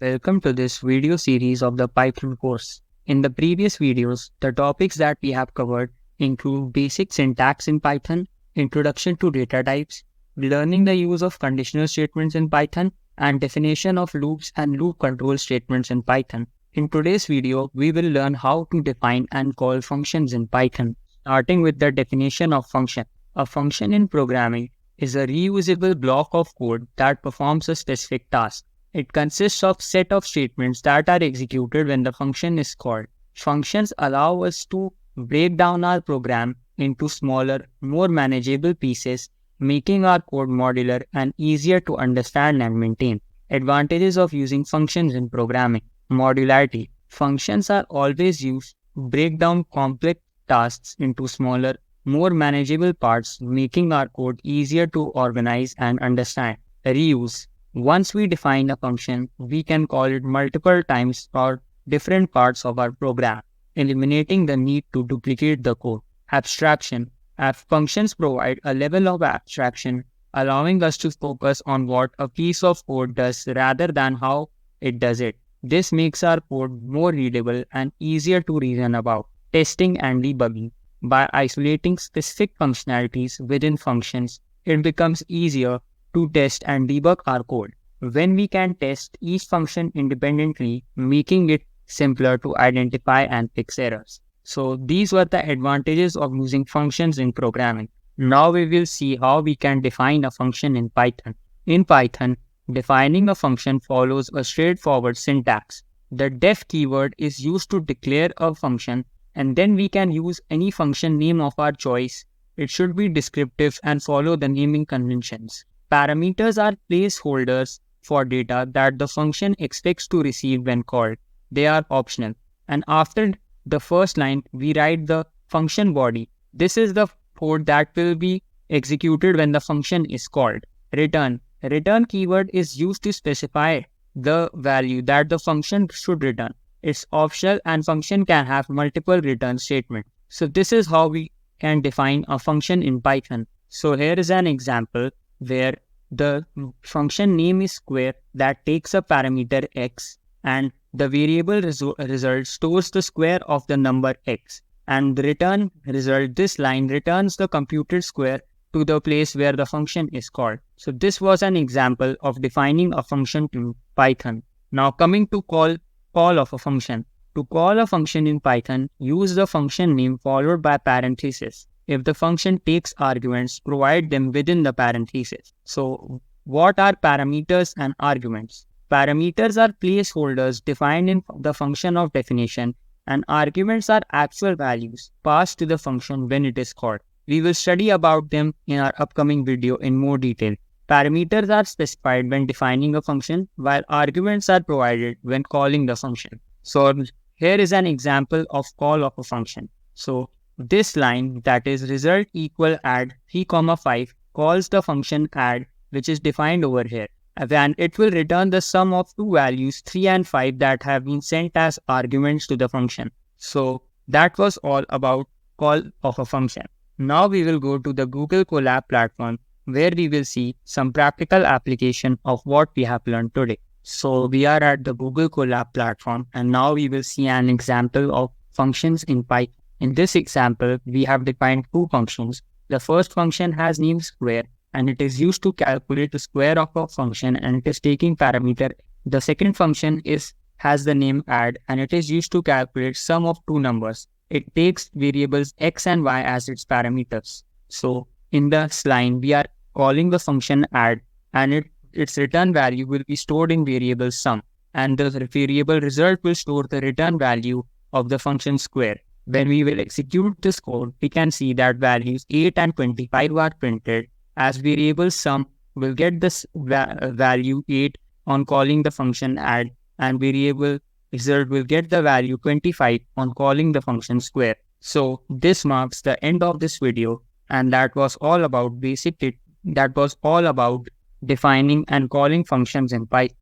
Welcome to this video series of the Python course. In the previous videos, the topics that we have covered include basic syntax in Python, introduction to data types, learning the use of conditional statements in Python, and definition of loops and loop control statements in Python. In today's video, we will learn how to define and call functions in Python, starting with the definition of function. A function in programming is a reusable block of code that performs a specific task. It consists of a set of statements that are executed when the function is called. Functions allow us to break down our program into smaller, more manageable pieces, making our code modular and easier to understand and maintain. Advantages of using functions in programming. Modularity. Functions are always used to break down complex tasks into smaller, more manageable parts, making our code easier to organize and understand. Reuse. Once we define a function, we can call it multiple times for different parts of our program, eliminating the need to duplicate the code. Abstraction. Functions provide a level of abstraction, allowing us to focus on what a piece of code does rather than how it does it. This makes our code more readable and easier to reason about. Testing and debugging. By isolating specific functionalities within functions, it becomes easier to test and debug our code. When we can test each function independently, making it simpler to identify and fix errors. So these were the advantages of using functions in programming. Now we will see how we can define a function in Python. In Python, defining a function follows a straightforward syntax. The def keyword is used to declare a function, and then we can use any function name of our choice. It should be descriptive and follow the naming conventions. Parameters are placeholders for data that the function expects to receive when called. They are optional. And after the first line, we write the function body. This is the code that will be executed when the function is called. Return. Return keyword is used to specify the value that the function should return. It's optional and function can have multiple return statements. So this is how we can define a function in Python. So here is an example where the function name is square that takes a parameter x, and the variable result stores the square of the number x, and the return result, this line returns the computed square to the place where the function is called. So this was an example of defining a function in Python. Now coming to call of a function. To call a function in Python, use the function name followed by parenthesis. If the function takes arguments, provide them within the parenthesis. So what are parameters and arguments? Parameters are placeholders defined in the function of definition, and arguments are actual values passed to the function when it is called. We will study about them in our upcoming video in more detail. Parameters are specified when defining a function, while arguments are provided when calling the function. So here is an example of call of a function. So this line, that is result equal add 3, 5, calls the function add, which is defined over here. And it will return the sum of two values 3 and 5 that have been sent as arguments to the function. So that was all about call of a function. Now we will go to the Google Colab platform, where we will see some practical application of what we have learned today. So we are at the Google Colab platform, and now we will see an example of functions in Python. In this example, we have defined two functions. The first function has name square, and it is used to calculate the square of a function, and it is taking parameter. The second function has the name add, and it is used to calculate sum of two numbers. It takes variables x and y as its parameters. So in this line, we are calling the function add, and its return value will be stored in variable sum, and the variable result will store the return value of the function square. When we will execute this code, we can see that values 8 and 25 are printed, as variable sum will get this value 8 on calling the function add, and variable result will get the value 25 on calling the function square. So this marks the end of this video, and that was all about defining and calling functions in Python.